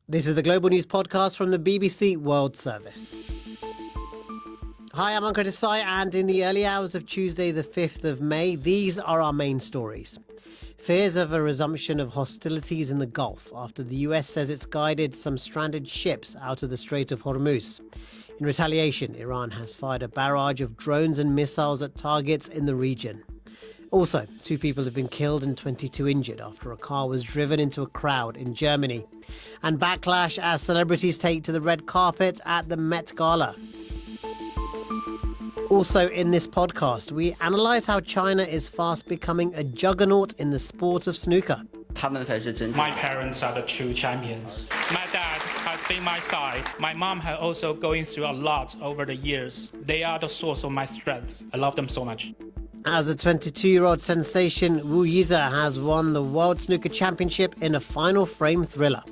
This is the Global News Podcast from the BBC World Service. Hi, I'm Ankar Desai, and in the early hours of Tuesday, the 5th of May, these are our main stories. Fears of a resumption of hostilities in the Gulf after the US says it's guided some stranded ships out of the Strait of Hormuz. In retaliation, Iran has fired a barrage of drones and missiles at targets in the region. Also, 2 people have been killed and 22 injured after a car was driven into a crowd in Germany. And backlash as celebrities take to the red carpet at the Met Gala. Also in this podcast, we analyse how China is fast becoming a juggernaut in the sport of snooker. My parents are the true champions. My dad has been my side. My mom has also going through a lot over the years. They are the source of my strength. I love them so much. As a 22-year-old sensation, Wu Yize has won the World Snooker Championship in a final frame thriller.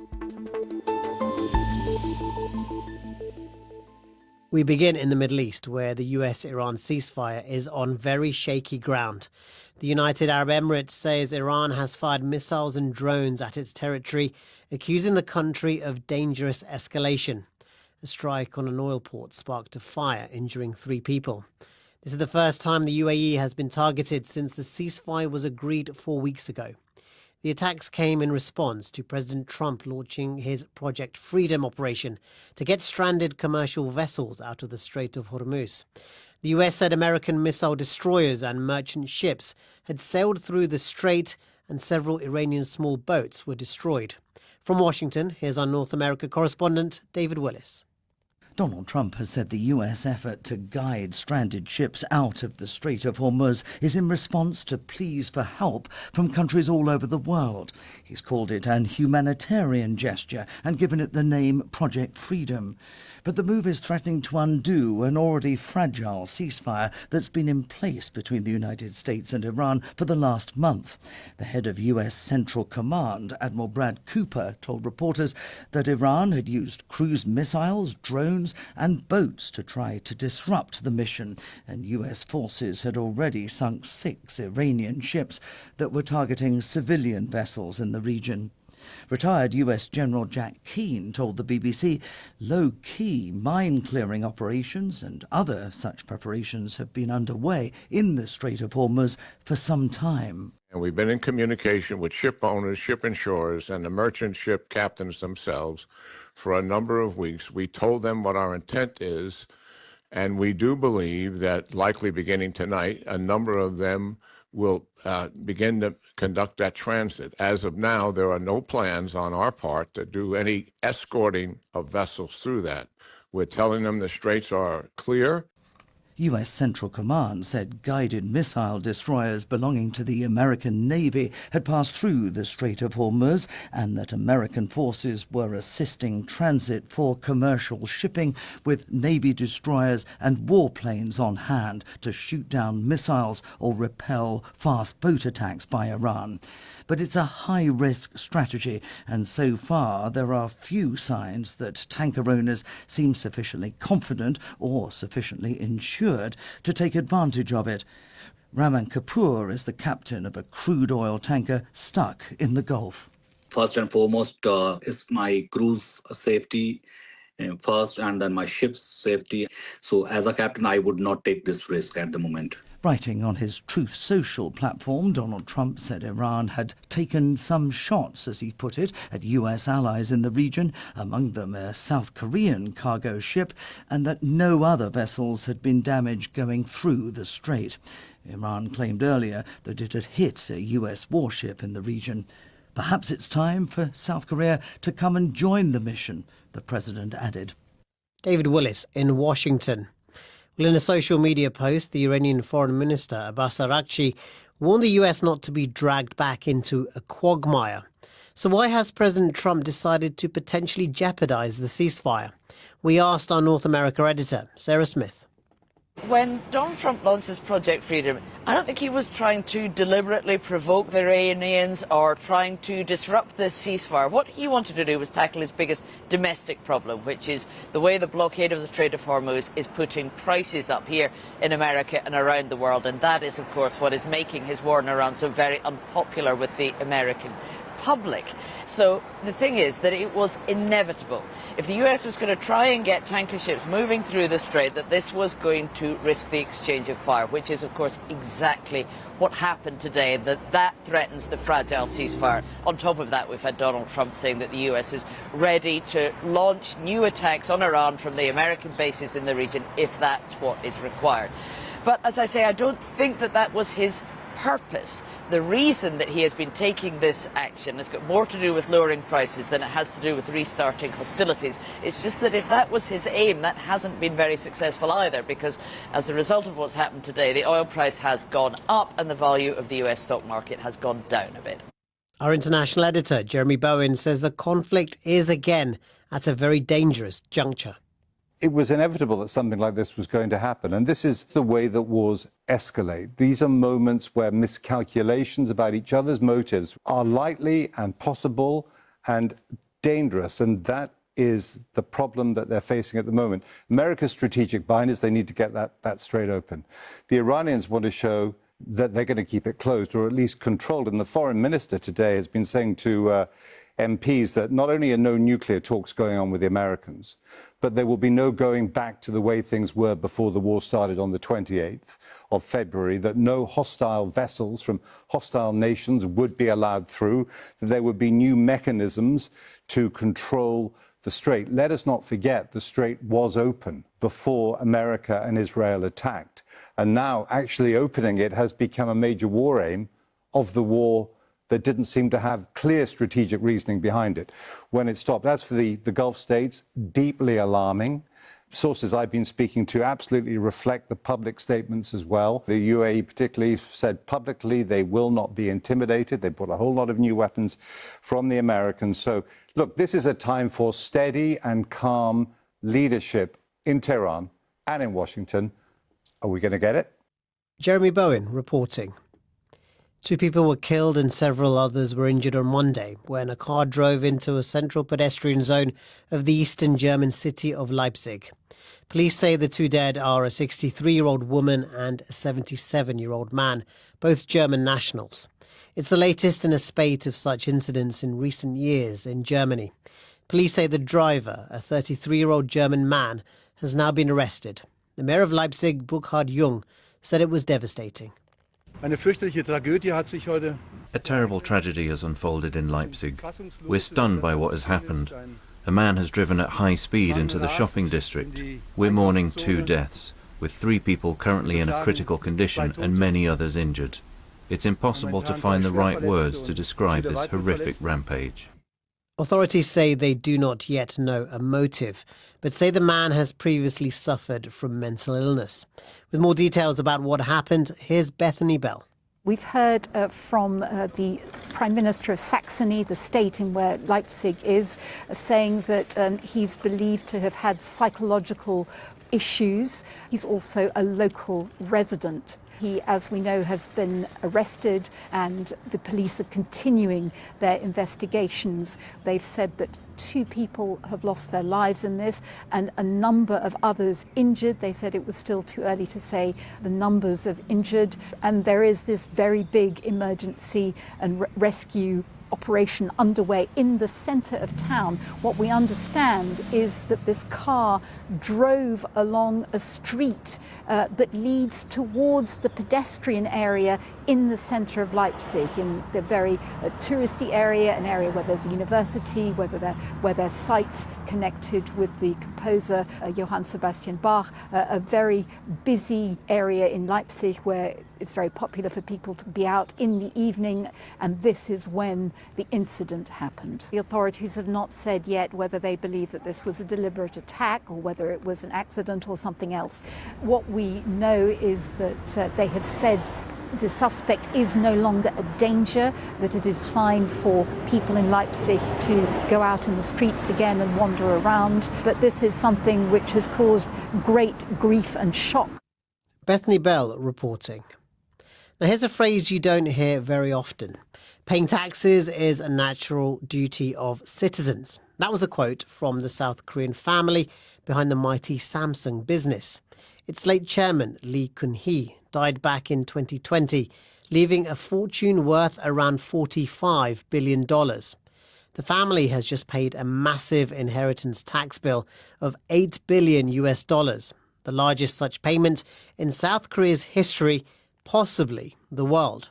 We begin in the Middle East, where the US-Iran ceasefire is on very shaky ground. The United Arab Emirates says Iran has fired missiles and drones at its territory, accusing the country of dangerous escalation. A strike on an oil port sparked a fire, injuring 3 people. This is the first time the UAE has been targeted since the ceasefire was agreed 4 weeks ago. The attacks came in response to President Trump launching his Project Freedom operation to get stranded commercial vessels out of the Strait of Hormuz. The US said American missile destroyers and merchant ships had sailed through the strait and several Iranian small boats were destroyed. From Washington, here's our North America correspondent, David Willis. Donald Trump has said the US effort to guide stranded ships out of the Strait of Hormuz is in response to pleas for help from countries all over the world. He's called it an humanitarian gesture and given it the name Project Freedom. But the move is threatening to undo an already fragile ceasefire that's been in place between the United States and Iran for the last month. The head of US Central Command, Admiral Brad Cooper, told reporters that Iran had used cruise missiles, drones and boats to try to disrupt the mission, and US forces had already sunk 6 Iranian ships that were targeting civilian vessels in the region. Retired US General Jack Keane told the BBC low-key mine-clearing operations and other such preparations have been underway in the Strait of Hormuz for some time. And we've been in communication with ship owners, ship insurers, and the merchant ship captains themselves for a number of weeks. We told them what our intent is, and we do believe that likely beginning tonight, a number of them will begin to conduct that transit. As of now, there are no plans on our part to do any escorting of vessels through that. We're telling them the straits are clear. US Central Command said guided missile destroyers belonging to the American Navy had passed through the Strait of Hormuz and that American forces were assisting transit for commercial shipping with Navy destroyers and warplanes on hand to shoot down missiles or repel fast boat attacks by Iran. But it's a high-risk strategy, and so far there are few signs that tanker owners seem sufficiently confident or sufficiently insured to take advantage of it. Raman Kapoor is the captain of a crude oil tanker stuck in the Gulf. First and foremost is my crew's safety first, and then my ship's safety. So as a captain, I would not take this risk at the moment. Writing on his Truth Social platform, Donald Trump said Iran had taken some shots, as he put it, at US allies in the region, among them a South Korean cargo ship, and that no other vessels had been damaged going through the strait. Iran claimed earlier that it had hit a US warship in the region. Perhaps it's time for South Korea to come and join the mission, the president added. David Willis in Washington. Well, in a social media post, the Iranian Foreign Minister Abbas Araghchi warned the US not to be dragged back into a quagmire. So why has President Trump decided to potentially jeopardize the ceasefire? We asked our North America editor, Sarah Smith. When Donald Trump launched his Project Freedom, I don't think he was trying to deliberately provoke the Iranians or trying to disrupt the ceasefire. What he wanted to do was tackle his biggest domestic problem, which is the way the blockade of the Strait of Hormuz is putting prices up here in America and around the world. And that is, of course, what is making his war in Iran so very unpopular with the American public. So the thing is that it was inevitable. If the US was going to try and get tanker ships moving through the strait, that this was going to risk the exchange of fire, which is, of course, exactly what happened today, that threatens the fragile ceasefire. On top of that, we've had Donald Trump saying that the US is ready to launch new attacks on Iran from the American bases in the region if that's what is required. But as I say, I don't think that was his purpose. The reason that he has been taking this action has got more to do with lowering prices than it has to do with restarting hostilities. It's just that if that was his aim, that hasn't been very successful either, because as a result of what's happened today, the oil price has gone up and the value of the US stock market has gone down a bit. Our international editor, Jeremy Bowen, says the conflict is again at a very dangerous juncture. It was inevitable that something like this was going to happen. And this is the way that wars escalate. These are moments where miscalculations about each other's motives are likely and possible and dangerous. And that is the problem that they're facing at the moment. America's strategic bind is they need to get that strait open. The Iranians want to show that they're going to keep it closed or at least controlled. And the foreign minister today has been saying to MPs that not only are no nuclear talks going on with the Americans, but there will be no going back to the way things were before the war started on the 28th of February, that no hostile vessels from hostile nations would be allowed through, that there would be new mechanisms to control the strait. Let us not forget the strait was open before America and Israel attacked. And now actually opening it has become a major war aim of the war that didn't seem to have clear strategic reasoning behind it when it stopped. As for the Gulf states, deeply alarming. Sources I've been speaking to absolutely reflect the public statements as well. The UAE particularly said publicly they will not be intimidated. They bought a whole lot of new weapons from the Americans. So, look, this is a time for steady and calm leadership in Tehran and in Washington. Are we going to get it? Jeremy Bowen reporting. 2 people were killed and several others were injured on Monday when a car drove into a central pedestrian zone of the eastern German city of Leipzig. Police say the 2 dead are a 63-year-old woman and a 77-year-old man, both German nationals. It's the latest in a spate of such incidents in recent years in Germany. Police say the driver, a 33-year-old German man, has now been arrested. The mayor of Leipzig, Burkhard Jung, said it was devastating. A terrible tragedy has unfolded in Leipzig. We're stunned by what has happened. A man has driven at high speed into the shopping district. We're mourning 2 deaths, with 3 people currently in a critical condition and many others injured. It's impossible to find the right words to describe this horrific rampage. Authorities say they do not yet know a motive, but say the man has previously suffered from mental illness. With more details about what happened, here's Bethany Bell. We've heard from the Prime Minister of Saxony, the state in where Leipzig is, saying that he's believed to have had psychological issues. He's also a local resident. He, as we know, has been arrested and the police are continuing their investigations. They've said that 2 people have lost their lives in this and a number of others injured. They said it was still too early to say the numbers of injured. And there is this very big emergency and rescue operation underway in the centre of town. What we understand is that this car drove along a street that leads towards the pedestrian area in the centre of Leipzig, in the very touristy area, an area where there's a university, where there's sites connected with the composer Johann Sebastian Bach, a very busy area in Leipzig where it's very popular for people to be out in the evening, and this is when the incident happened. The authorities have not said yet whether they believe that this was a deliberate attack or whether it was an accident or something else. What we know is that they have said the suspect is no longer a danger, that it is fine for people in Leipzig to go out in the streets again and wander around. But this is something which has caused great grief and shock. Bethany Bell reporting. Now here's a phrase you don't hear very often. Paying taxes is a natural duty of citizens. That was a quote from the South Korean family behind the mighty Samsung business. Its late chairman, Lee Kun-hee, died back in 2020 leaving a fortune worth around $45 billion. The family has just paid a massive inheritance tax bill of $8 billion, the largest such payment in South Korea's history, possibly the world.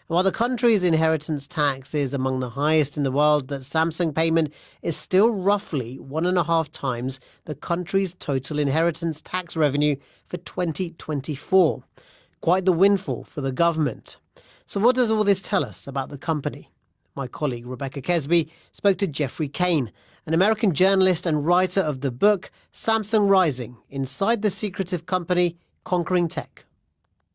While the country's inheritance tax is among the highest in the world, that Samsung payment is still roughly 1.5 times the country's total inheritance tax revenue for 2024. Quite the windfall for the government. So what does all this tell us about the company? My colleague Rebecca Kesby spoke to Jeffrey Kane, an American journalist and writer of the book Samsung Rising: Inside the Secretive Company Conquering Tech.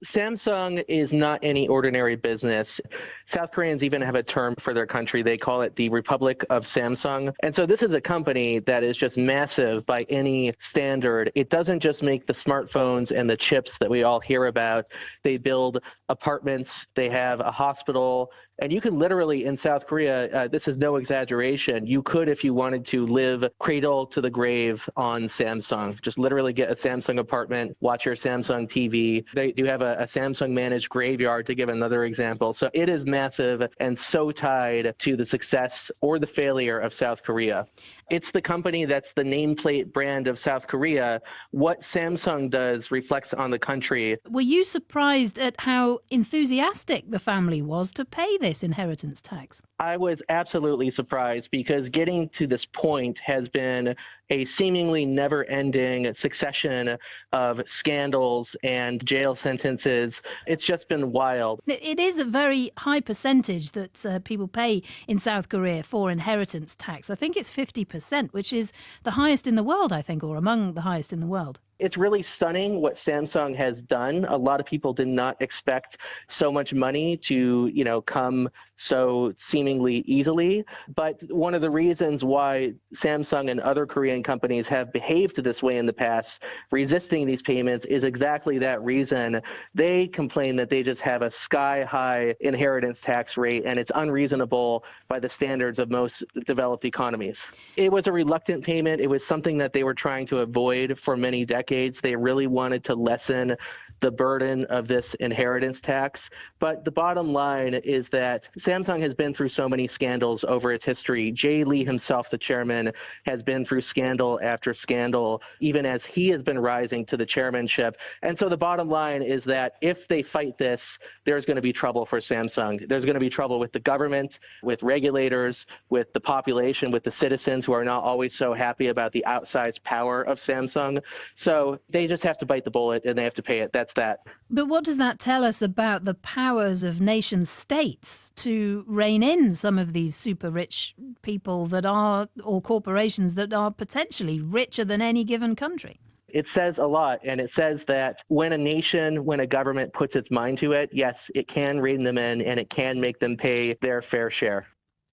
Samsung is not any ordinary business. South Koreans even have a term for their country. They call it the Republic of Samsung. And so this is a company that is just massive by any standard. It doesn't just make the smartphones and the chips that we all hear about. They build apartments. They have a hospital. And you can literally, in South Korea, this is no exaggeration, you could, if you wanted to, live cradle to the grave on Samsung. Just literally get a Samsung apartment, watch your Samsung TV. They do have a Samsung managed graveyard, to give another example. So it is massive and so tied to the success or the failure of South Korea. It's the company that's the nameplate brand of South Korea. What Samsung does reflects on the country. Were you surprised at how enthusiastic the family was to pay this inheritance tax? I was absolutely surprised, because getting to this point has been a seemingly never-ending succession of scandals and jail sentences. It's just been wild. It is a very high percentage that people pay in South Korea for inheritance tax. I think it's 50%, which is the highest in the world, I think, or among the highest in the world. It's really stunning what Samsung has done. A lot of people did not expect so much money to, come so seemingly easily. But one of the reasons why Samsung and other Korean companies have behaved this way in the past, resisting these payments, is exactly that reason. They complain that they just have a sky-high inheritance tax rate, and it's unreasonable by the standards of most developed economies. It was a reluctant payment. It was something that they were trying to avoid for many decades. They really wanted to lessen the burden of this inheritance tax. But the bottom line is that Samsung has been through so many scandals over its history. Jay Lee himself, the chairman, has been through scandal after scandal, even as he has been rising to the chairmanship. And so the bottom line is that if they fight this, there's going to be trouble for Samsung. There's going to be trouble with the government, with regulators, with the population, with the citizens who are not always so happy about the outsized power of Samsung. So they just have to bite the bullet and they have to pay it. That's that. But what does that tell us about the powers of nation states to rein in some of these super rich people that are, or corporations that are potentially richer than any given country? It says a lot, and it says that when a government puts its mind to it, yes, it can rein them in and it can make them pay their fair share.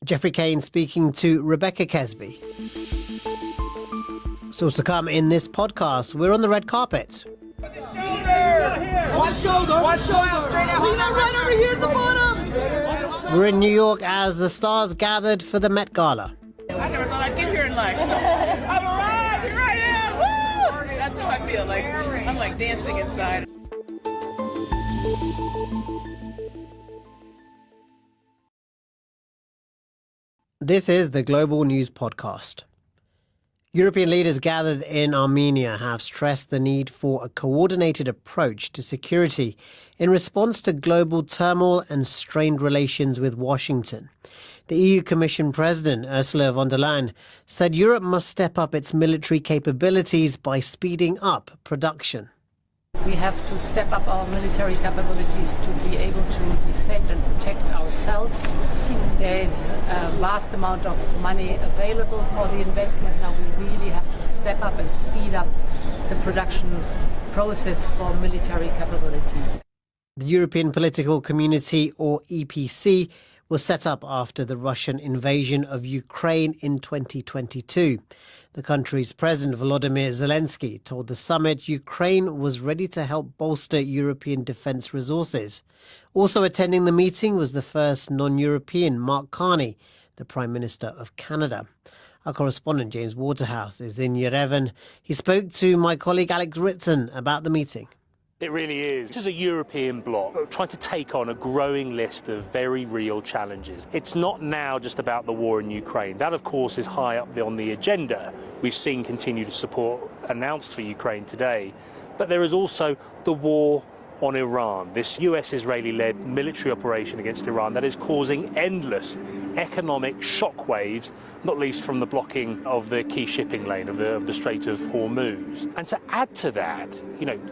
Jeffrey Kane speaking to Rebecca Kesby. So to come in this podcast, we're on the red carpet. One shoulder. Straight out. Right over here at the bottom. We're in New York as the stars gathered for the Met Gala. I never thought I'd get here in life. So I'm alive. Here I am. Woo! That's how I feel. Like I'm like dancing inside. This is the Global News Podcast. European leaders gathered in Armenia have stressed the need for a coordinated approach to security in response to global turmoil and strained relations with Washington. The EU Commission President Ursula von der Leyen said Europe must step up its military capabilities by speeding up production. We have to step up our military capabilities to be able to defend and protect ourselves. There is a vast amount of money available for the investment. Now we really have to step up and speed up the production process for military capabilities. The European Political Community, or EPC, was set up after the Russian invasion of Ukraine in 2022. The country's President Volodymyr Zelensky told the summit Ukraine was ready to help bolster European defence resources. Also attending the meeting was the first non-European, Mark Carney, the Prime Minister of Canada. Our correspondent James Waterhouse is in Yerevan. He spoke to my colleague Alex Ritson about the meeting. It really is. This is a European bloc trying to take on a growing list of very real challenges. It's not now just about the war in Ukraine. That, of course, is high up on the agenda. We've seen continued support announced for Ukraine today. But there is also the war on Iran, this US-Israeli-led military operation against Iran that is causing endless economic shockwaves, not least from the blocking of the key shipping lane of the Strait of Hormuz. And to add to that,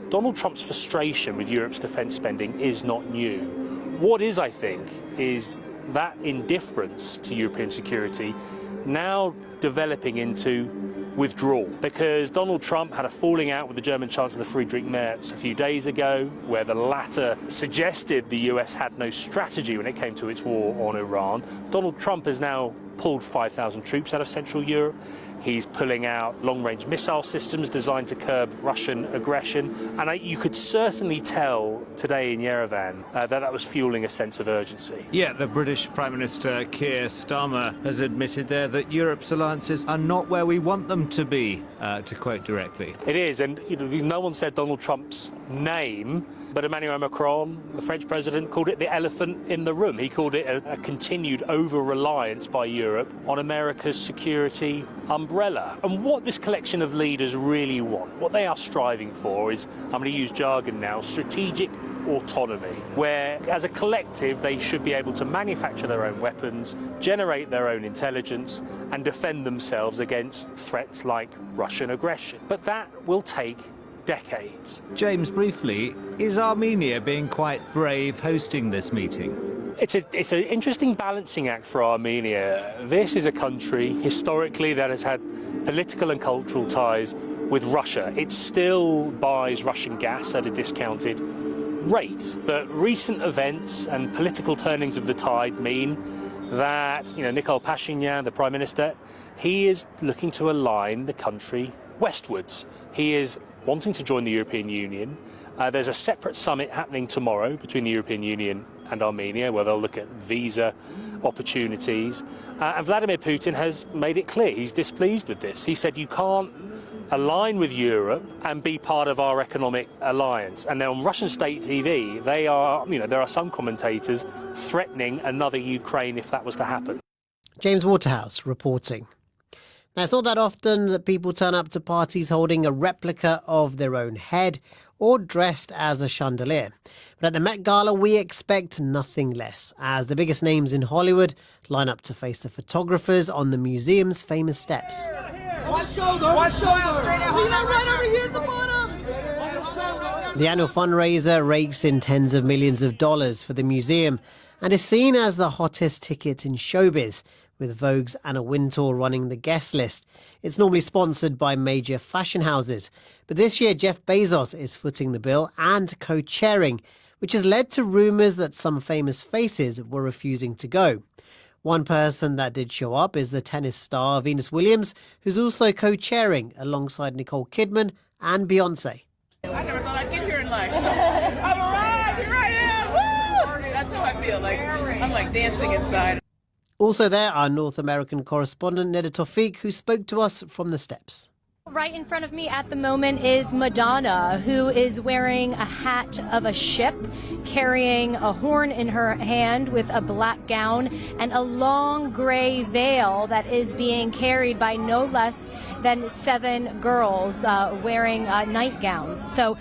Donald Trump's frustration with Europe's defence spending is not new. What is, I think, is that indifference to European security now developing into withdrawal, because Donald Trump had a falling out with the German Chancellor Friedrich Merz a few days ago, where the latter suggested the US had no strategy when it came to its war on Iran. Donald Trump has now pulled 5,000 troops out of Central Europe. He's pulling out long-range missile systems designed to curb Russian aggression. And you could certainly tell today in Yerevan that was fueling a sense of urgency. Yeah, the British Prime Minister Keir Starmer has admitted there that Europe's alliances are not where we want them to be, to quote directly. It is, and no one said Donald Trump's name, but Emmanuel Macron, the French president, called it the elephant in the room. He called it a continued over-reliance by Europe on America's security umbrella. And what this collection of leaders really want, what they are striving for is, I'm going to use jargon now, strategic autonomy, where as a collective they should be able to manufacture their own weapons, generate their own intelligence, and defend themselves against threats like Russian aggression. But that will take decades. James, briefly, is Armenia being quite brave hosting this meeting? It's an interesting balancing act for Armenia. This is a country historically that has had political and cultural ties with Russia. It still buys Russian gas at a discounted rate, but recent events and political turnings of the tide mean that Nikol Pashinyan, the Prime Minister, he is looking to align the country westwards. He is wanting to join the European Union. There's a separate summit happening tomorrow between the European Union and Armenia, where they'll look at visa opportunities. And Vladimir Putin has made it clear he's displeased with this. He said you can't align with Europe and be part of our economic alliance. And then on Russian state TV, there are some commentators threatening another Ukraine if that was to happen. James Waterhouse reporting. Now, it's not that often that people turn up to parties holding a replica of their own head or dressed as a chandelier. But at the Met Gala, we expect nothing less, as the biggest names in Hollywood line up to face the photographers on the museum's famous steps. One shoulder, straight out. See that right over here at the bottom? The annual fundraiser rakes in tens of millions of dollars for the museum and is seen as the hottest ticket in showbiz, with Vogue's Anna Wintour running the guest list. It's normally sponsored by major fashion houses, but this year Jeff Bezos is footing the bill and co-chairing, which has led to rumours that some famous faces were refusing to go. One person that did show up is the tennis star Venus Williams, who's also co-chairing alongside Nicole Kidman and Beyonce. I never thought I'd get here in life. So I'm alive, here I am, woo! That's how I feel, I'm like dancing inside. Also there, our North American correspondent Neda Tawfiq, who spoke to us from the steps. Right in front of me at the moment is Madonna, who is wearing a hat of a ship, carrying a horn in her hand with a black gown and a long gray veil that is being carried by no less than 7 girls wearing nightgowns. So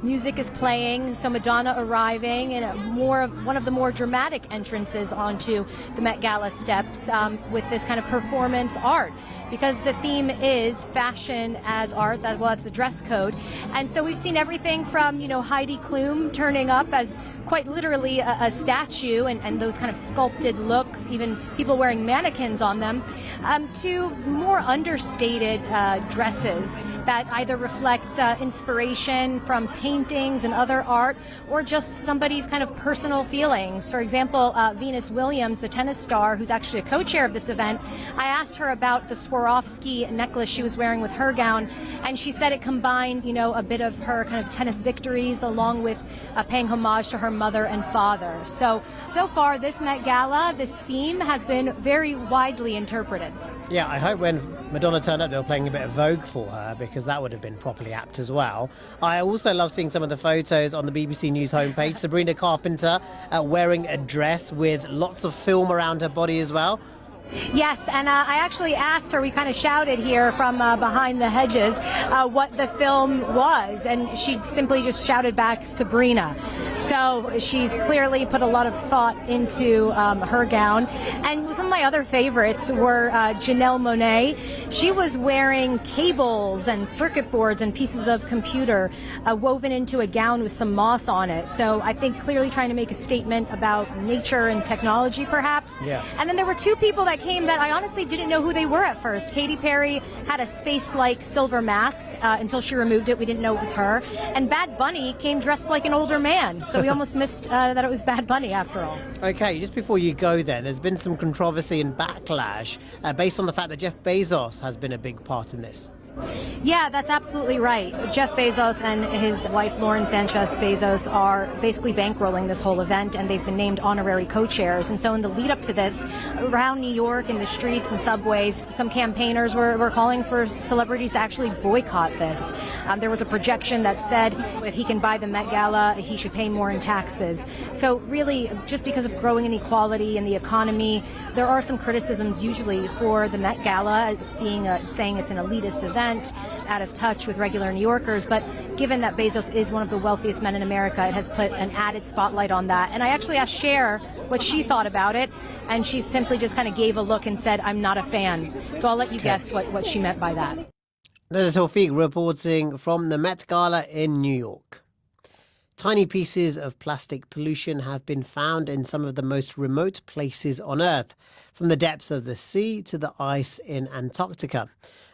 music is playing, so Madonna arriving in one of the more dramatic entrances onto the Met Gala steps with this kind of performance art, because the theme is fashion as art. That's the dress code. And so we've seen everything from, Heidi Klum turning up as quite literally a statue and those kind of sculpted looks, even people wearing mannequins on them, to more understated dresses that either reflect inspiration from paintings and other art or just somebody's kind of personal feelings. For example, Venus Williams, the tennis star, who's actually a co-chair of this event, I asked her about the Swarovski necklace she was wearing with her gown, and she said it combined, a bit of her kind of tennis victories along with paying homage to her mother and father. So far this Met Gala, this theme has been very widely interpreted. Yeah, I hope when Madonna turned up they were playing a bit of Vogue for her, because that would have been properly apt as well. I also love seeing some of the photos on the BBC News homepage. Sabrina Carpenter wearing a dress with lots of film around her body as well. Yes, and I actually asked her, we kind of shouted here from behind the hedges, what the film was, and she simply just shouted back, Sabrina. So she's clearly put a lot of thought into her gown. And some of my other favorites were Janelle Monáe. She was wearing cables and circuit boards and pieces of computer woven into a gown with some moss on it. So I think clearly trying to make a statement about nature and technology, perhaps. Yeah. And then there were two people that came that I honestly didn't know who they were at first. Katy Perry had a space-like silver mask until she removed it. We didn't know it was her. And Bad Bunny came dressed like an older man. So we almost missed that it was Bad Bunny after all. Okay, just before you go then, there's been some controversy and backlash based on the fact that Jeff Bezos has been a big part in this. Yeah, that's absolutely right. Jeff Bezos and his wife Lauren Sanchez Bezos are basically bankrolling this whole event, and they've been named honorary co-chairs. And so in the lead up to this, around New York in the streets and subways, some campaigners were calling for celebrities to actually boycott this. There was a projection that said if he can buy the Met Gala, he should pay more in taxes. So really, just because of growing inequality in the economy, there are some criticisms usually for the Met Gala being saying it's an elitist event, out of touch with regular New Yorkers. But given that Bezos is one of the wealthiest men in America, it has put an added spotlight on that. And I actually asked Cher what she thought about it, and she simply just kind of gave a look and said, I'm not a fan. So I'll let you guess what she meant by that. There's Tawfiq reporting from the Met Gala in New York. Tiny pieces of plastic pollution have been found in some of the most remote places on Earth, from the depths of the sea to the ice in Antarctica.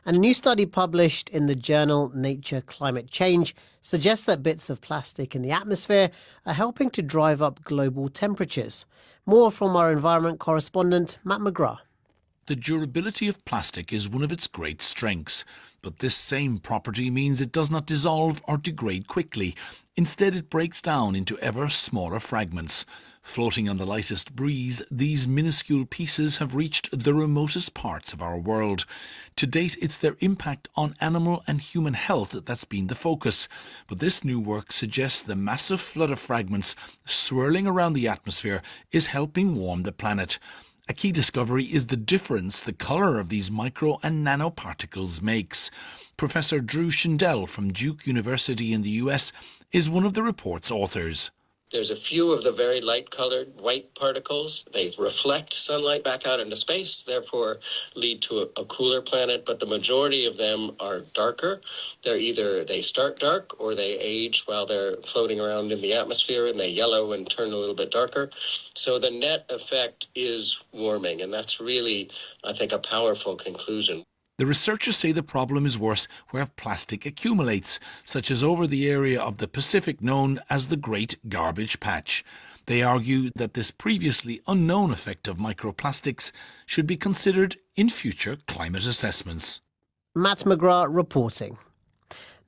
And a new study published in the journal Nature Climate Change suggests that bits of plastic in the atmosphere are helping to drive up global temperatures. More from our environment correspondent, Matt McGrath. The durability of plastic is one of its great strengths, but this same property means it does not dissolve or degrade quickly. Instead, it breaks down into ever smaller fragments. Floating on the lightest breeze, these minuscule pieces have reached the remotest parts of our world. To date, it's their impact on animal and human health that's been the focus. But this new work suggests the massive flood of fragments swirling around the atmosphere is helping warm the planet. A key discovery is the difference the colour of these micro and nanoparticles makes. Professor Drew Shindell from Duke University in the US is one of the report's authors. There's a few of the very light-colored white particles. They reflect sunlight back out into space, therefore lead to a cooler planet, but the majority of them are darker. They start dark or they age while they're floating around in the atmosphere, and they yellow and turn a little bit darker. So the net effect is warming, and that's really, I think, a powerful conclusion. The researchers say the problem is worse where plastic accumulates, such as over the area of the Pacific known as the Great Garbage Patch. They argue that this previously unknown effect of microplastics should be considered in future climate assessments. Matt McGrath reporting.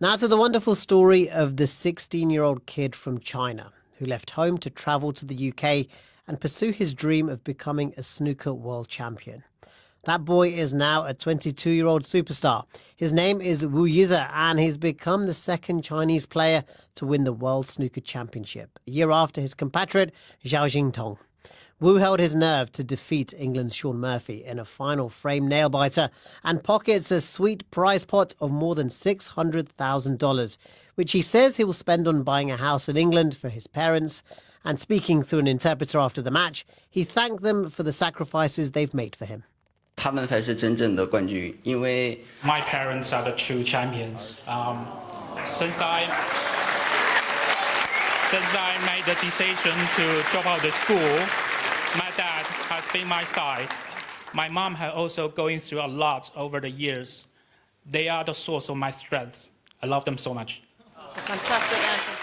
Now to the wonderful story of the 16-year-old kid from China who left home to travel to the UK and pursue his dream of becoming a snooker world champion. That boy is now a 22-year-old superstar. His name is Wu Yize, and he's become the second Chinese player to win the World Snooker Championship, a year after his compatriot Zhao Jingtong. Wu held his nerve to defeat England's Shaun Murphy in a final frame nail-biter and pockets a sweet prize pot of more than $600,000, which he says he will spend on buying a house in England for his parents. And speaking through an interpreter after the match, he thanked them for the sacrifices they've made for him. My parents are the true champions. Since I made the decision to drop out of school, my dad has been my side. My mom has also going through a lot over the years. They are the source of my strength. I love them so much. It's a fantastic anthem.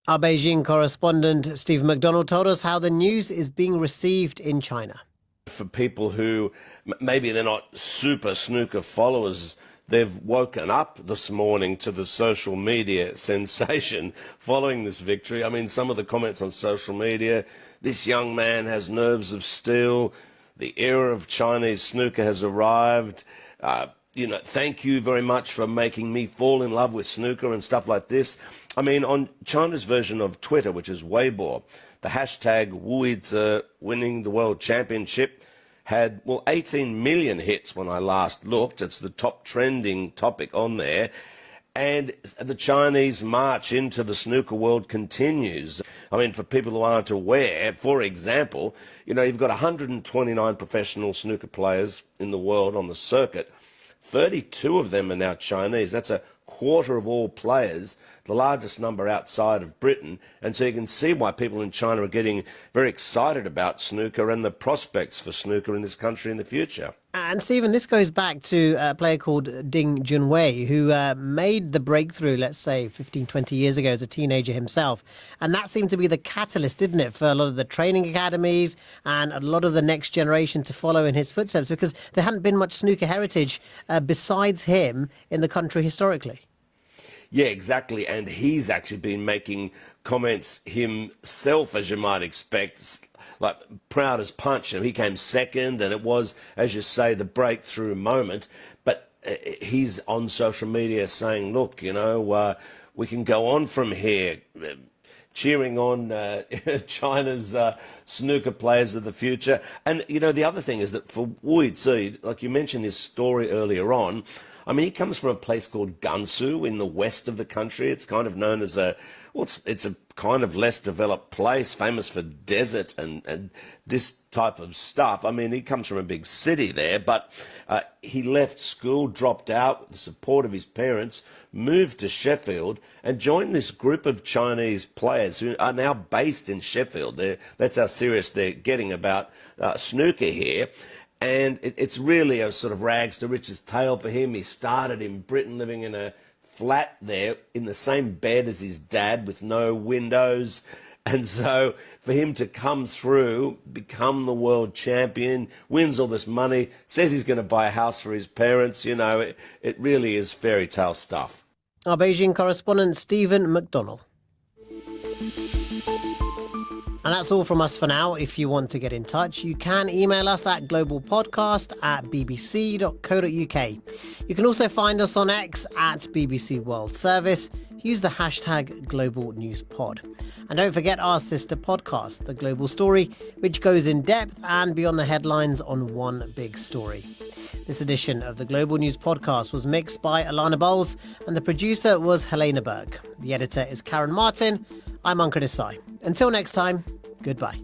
Our Beijing correspondent Steve McDonald told us how the news is being received in China. For people who maybe they're not super snooker followers, they've woken up this morning to the social media sensation following this victory. I mean, some of the comments on social media, this young man has nerves of steel. The era of Chinese snooker has arrived. Thank you very much for making me fall in love with snooker and stuff like this. I mean, on China's version of Twitter, which is Weibo, the hashtag Wuizi winning the world championship had, 18 million hits when I last looked. It's the top trending topic on there. And the Chinese march into the snooker world continues. I mean, for people who aren't aware, for example, you've got 129 professional snooker players in the world on the circuit. 32 of them are now Chinese. That's a quarter of all players, the largest number outside of Britain. And so you can see why people in China are getting very excited about snooker and the prospects for snooker in this country in the future. And Stephen, this goes back to a player called Ding Junhui, who made the breakthrough, let's say, 15, 20 years ago as a teenager himself. And that seemed to be the catalyst, didn't it, for a lot of the training academies and a lot of the next generation to follow in his footsteps, because there hadn't been much snooker heritage besides him in the country historically. Yeah, exactly. And he's actually been making comments himself, as you might expect, like proud as punch. He came second, and it was, as you say, the breakthrough moment. But he's on social media saying, look, we can go on from here, cheering on China's snooker players of the future. And, the other thing is that for Wuizi, like you mentioned his story earlier on, I mean, he comes from a place called Gansu in the west of the country. It's kind of known as it's a kind of less developed place, famous for desert and this type of stuff. I mean, he comes from a big city there, but he left school, dropped out with the support of his parents, moved to Sheffield and joined this group of Chinese players who are now based in Sheffield. That's how serious they're getting about snooker here. And it's really a sort of rags to riches tale for him. He started in Britain, living in a flat there in the same bed as his dad with no windows. And so for him to come through, become the world champion, wins all this money, says he's going to buy a house for his parents, it really is fairy tale stuff. Our Beijing correspondent, Stephen McDonnell. And that's all from us for now. If you want to get in touch, you can email us at globalpodcast@bbc.co.uk. You can also find us on X at BBC World Service. Use the hashtag Global News Pod. And don't forget our sister podcast, The Global Story, which goes in depth and beyond the headlines on one big story. This edition of the Global News Podcast was mixed by Alana Bowles and the producer was Helena Berg. The editor is Karen Martin. I'm Ankur Desai. Until next time, goodbye.